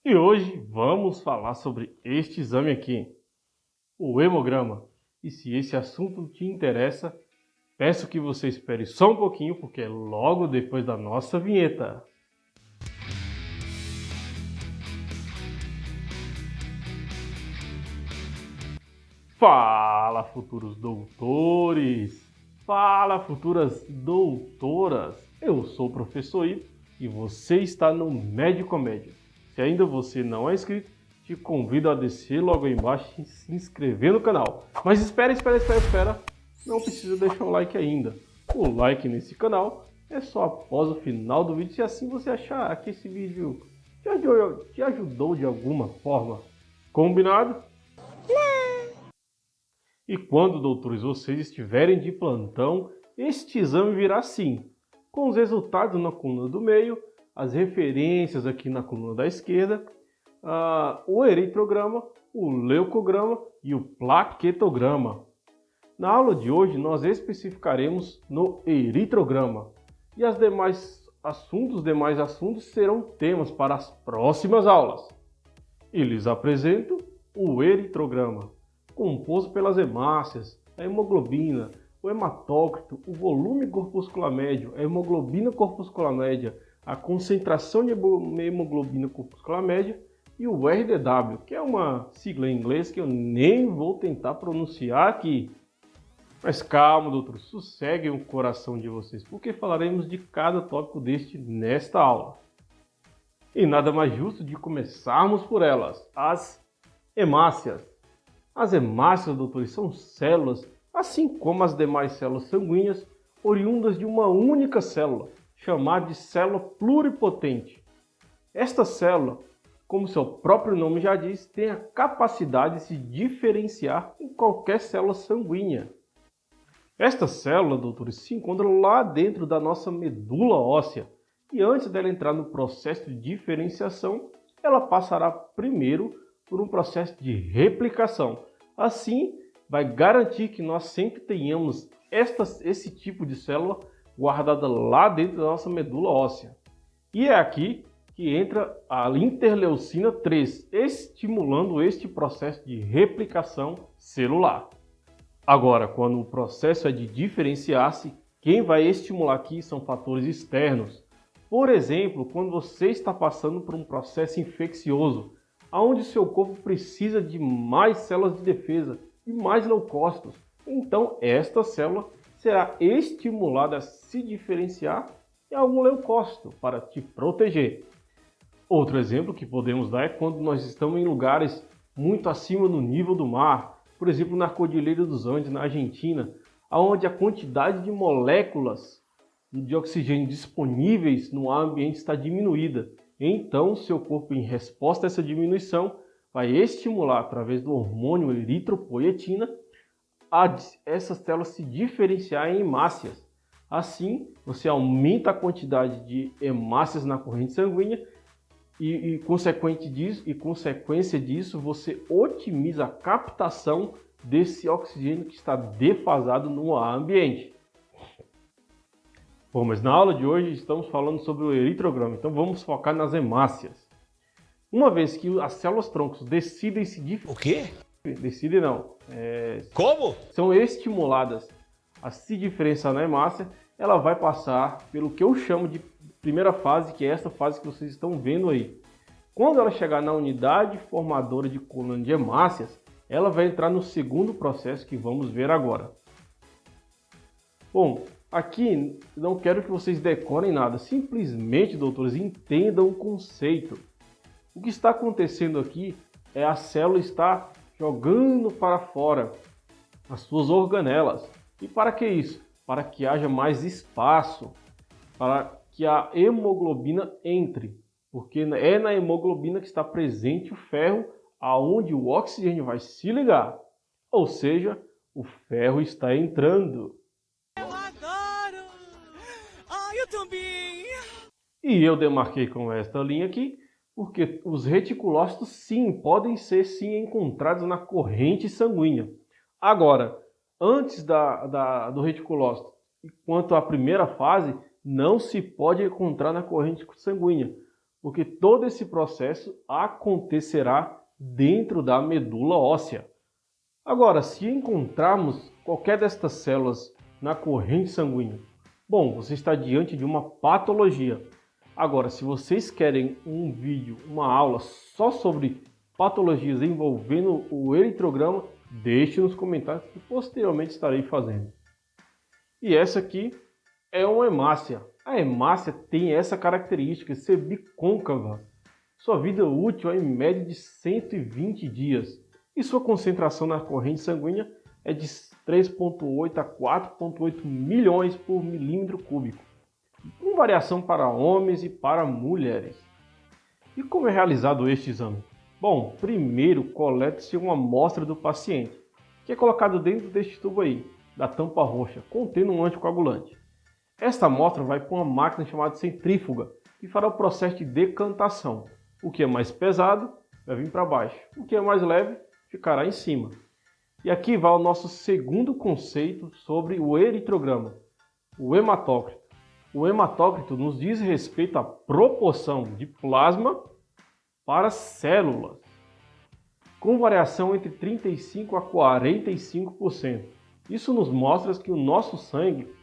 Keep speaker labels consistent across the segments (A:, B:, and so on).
A: E hoje vamos falar sobre este exame aqui, o hemograma. E se esse assunto te interessa, peço que você espere só um pouquinho, porque é logo depois da nossa vinheta. Fala, futuros doutores! Fala, futuras doutoras! Eu sou o professor Ito e você está no Médicomédia. Se ainda você não é inscrito, te convido a descer logo aí embaixo e se inscrever no canal. Mas espera! Não precisa deixar o like ainda. O like nesse canal é só após o final do vídeo, se assim você achar que esse vídeo te ajudou de alguma forma. Combinado? E quando, doutores, vocês estiverem de plantão, este exame virá sim, com os resultados na coluna do meio, as referências aqui na coluna da esquerda, o eritrograma, o leucograma e o plaquetograma. Na aula de hoje nós especificaremos no eritrograma e os demais assuntos serão temas para as próximas aulas. E lhes apresento o eritrograma, composto pelas hemácias, a hemoglobina, o hematócrito, o volume corpuscular médio, a hemoglobina corpuscular média, a concentração de hemoglobina corpuscular média e o RDW, que é uma sigla em inglês que eu nem vou tentar pronunciar aqui. Mas calma, doutor, sosseguem o coração de vocês, porque falaremos de cada tópico deste nesta aula. E nada mais justo de começarmos por elas, as hemácias. As hemácias, doutores, são células, assim como as demais células sanguíneas, oriundas de uma única célula, chamada de célula pluripotente. Esta célula, como seu próprio nome já diz, tem a capacidade de se diferenciar em qualquer célula sanguínea. Esta célula, doutores, se encontra lá dentro da nossa medula óssea e antes dela entrar no processo de diferenciação, ela passará primeiro por um processo de replicação. Assim, vai garantir que nós sempre tenhamos esse tipo de célula guardada lá dentro da nossa medula óssea. E é aqui que entra a interleucina 3, estimulando este processo de replicação celular. Agora, quando o processo é de diferenciar-se, quem vai estimular aqui são fatores externos. Por exemplo, quando você está passando por um processo infeccioso, onde seu corpo precisa de mais células de defesa e mais leucócitos, então esta célula será estimulada a se diferenciar em algum leucócito para te proteger. Outro exemplo que podemos dar é quando nós estamos em lugares muito acima do nível do mar, por exemplo na Cordilheira dos Andes, na Argentina, onde a quantidade de moléculas de oxigênio disponíveis no ar ambiente está diminuída. Então, seu corpo, em resposta a essa diminuição, vai estimular, através do hormônio eritropoietina, essas células se diferenciar em hemácias. Assim, você aumenta a quantidade de hemácias na corrente sanguínea e consequência disso, você otimiza a captação desse oxigênio que está defasado no ar ambiente. Bom, mas na aula de hoje estamos falando sobre o eritrograma, então vamos focar nas hemácias. Uma vez que as células troncos decidem se diferenciar...
B: O quê?
A: Decidem não.
B: Como?
A: São estimuladas a se diferenciar na hemácia, ela vai passar pelo que eu chamo de primeira fase, que é essa fase que vocês estão vendo aí. Quando ela chegar na unidade formadora de coluna de hemácias, ela vai entrar no segundo processo que vamos ver agora. Bom, aqui não quero que vocês decorem nada, simplesmente, doutores, entendam o conceito. O que está acontecendo aqui é a célula estar jogando para fora as suas organelas. E para que isso? Para que haja mais espaço, para que a hemoglobina entre, porque é na hemoglobina que está presente o ferro, aonde o oxigênio vai se ligar. Ou seja, o ferro está entrando.
B: Eu também!
A: E eu demarquei com esta linha aqui, porque os reticulócitos sim, podem ser sim encontrados na corrente sanguínea. Agora, antes do reticulócito, quanto à primeira fase, não se pode encontrar na corrente sanguínea, porque todo esse processo acontecerá dentro da medula óssea. Agora, se encontrarmos qualquer destas células na corrente sanguínea, bom, você está diante de uma patologia. Agora, se vocês querem um vídeo, uma aula só sobre patologias envolvendo o eritrograma, deixe nos comentários que posteriormente estarei fazendo. E essa aqui é uma hemácia. A hemácia tem essa característica de ser bicôncava. Sua vida útil é em média de 120 dias. E sua concentração na corrente sanguínea é de 3,8 a 4,8 milhões por milímetro cúbico, com variação para homens e para mulheres. E como é realizado este exame? Bom, primeiro coleta-se uma amostra do paciente, que é colocado dentro deste tubo aí, da tampa roxa, contendo um anticoagulante. Esta amostra vai para uma máquina chamada centrífuga, que fará o processo de decantação. O que é mais pesado vai vir para baixo, o que é mais leve ficará em cima. E aqui vai o nosso segundo conceito sobre o eritrograma, o hematócrito. O hematócrito nos diz respeito à proporção de plasma para células, com variação entre 35% a 45%. Isso nos mostra que o nosso sangue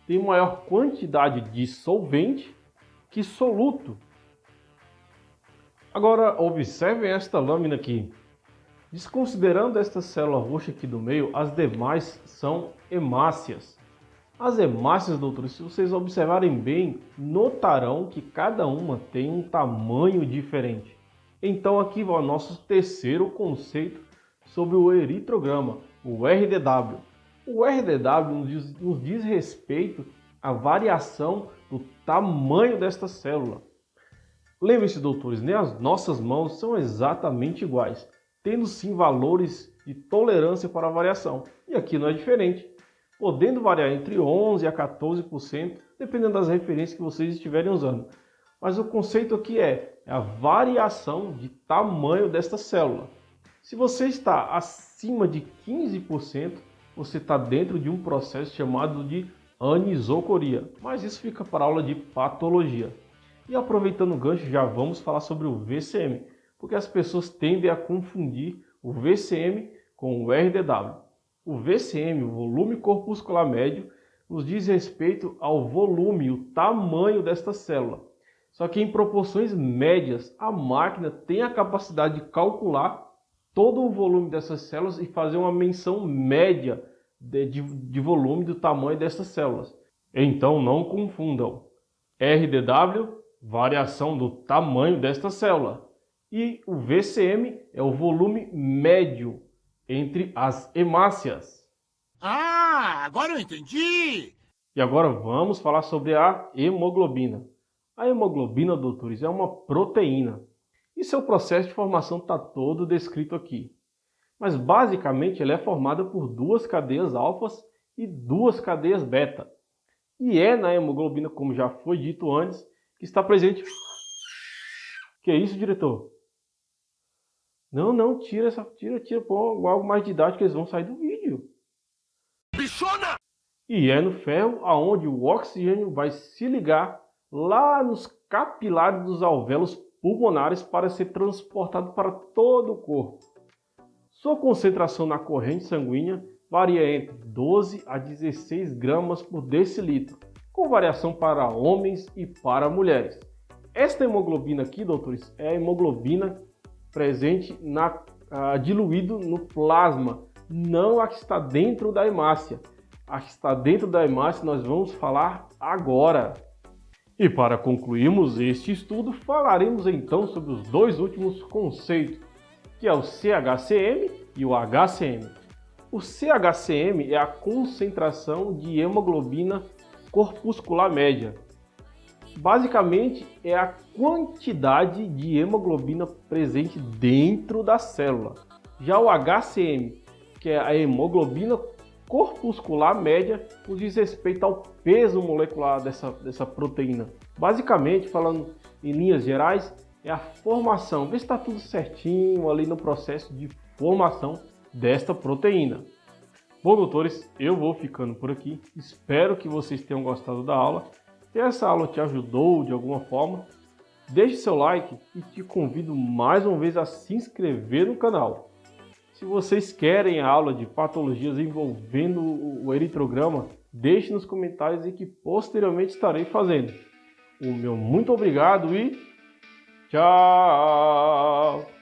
A: tem maior quantidade de solvente que soluto. Agora observem esta lâmina aqui. Desconsiderando esta célula roxa aqui do meio, as demais são hemácias. As hemácias, doutores, se vocês observarem bem, notarão que cada uma tem um tamanho diferente. Então aqui vai o nosso terceiro conceito sobre o eritrograma, o RDW. O RDW nos diz respeito à variação do tamanho desta célula. Lembre-se, doutores, nem as nossas mãos são exatamente iguais, tendo sim valores de tolerância para a variação. E aqui não é diferente, podendo variar entre 11% a 14%, dependendo das referências que vocês estiverem usando. Mas o conceito aqui é a variação de tamanho desta célula. Se você está acima de 15%, você está dentro de um processo chamado de anisocoria. Mas isso fica para a aula de patologia. E aproveitando o gancho, já vamos falar sobre o VCM, porque as pessoas tendem a confundir o VCM com o RDW. O VCM, o volume corpuscular médio, nos diz respeito ao volume, o tamanho desta célula. Só que em proporções médias, a máquina tem a capacidade de calcular todo o volume dessas células e fazer uma menção média de volume do tamanho dessas células. Então não confundam. RDW, variação do tamanho desta célula. E o VCM é o volume médio entre as hemácias.
B: Ah, agora eu entendi!
A: E agora vamos falar sobre a hemoglobina. A hemoglobina, doutores, é uma proteína. E seu processo de formação está todo descrito aqui. Mas basicamente ela é formada por duas cadeias alfas e duas cadeias beta. E é na hemoglobina, como já foi dito antes, que está presente... Que é isso, diretor? Não, tira, põe algo mais didático, eles vão sair do vídeo.
B: Bichona!
A: E é no ferro aonde o oxigênio vai se ligar lá nos capilares dos alvéolos pulmonares para ser transportado para todo o corpo. Sua concentração na corrente sanguínea varia entre 12 a 16 gramas por decilitro, com variação para homens e para mulheres. Esta hemoglobina aqui, doutores, é a hemoglobina presente diluído no plasma, não a que está dentro da hemácia. A que está dentro da hemácia nós vamos falar agora. E para concluirmos este estudo, falaremos então sobre os dois últimos conceitos, que é o CHCM e o HCM. O CHCM é a concentração de hemoglobina corpuscular média. Basicamente, é a quantidade de hemoglobina presente dentro da célula. Já o HCM, que é a hemoglobina corpuscular média, nos diz respeito ao peso molecular dessa proteína. Basicamente, falando em linhas gerais, é a formação. Vê se está tudo certinho ali no processo de formação desta proteína. Bom, doutores, eu vou ficando por aqui. Espero que vocês tenham gostado da aula. Se essa aula te ajudou de alguma forma, deixe seu like e te convido mais uma vez a se inscrever no canal. Se vocês querem a aula de patologias envolvendo o eritrograma, deixe nos comentários e que posteriormente estarei fazendo. O meu muito obrigado e tchau!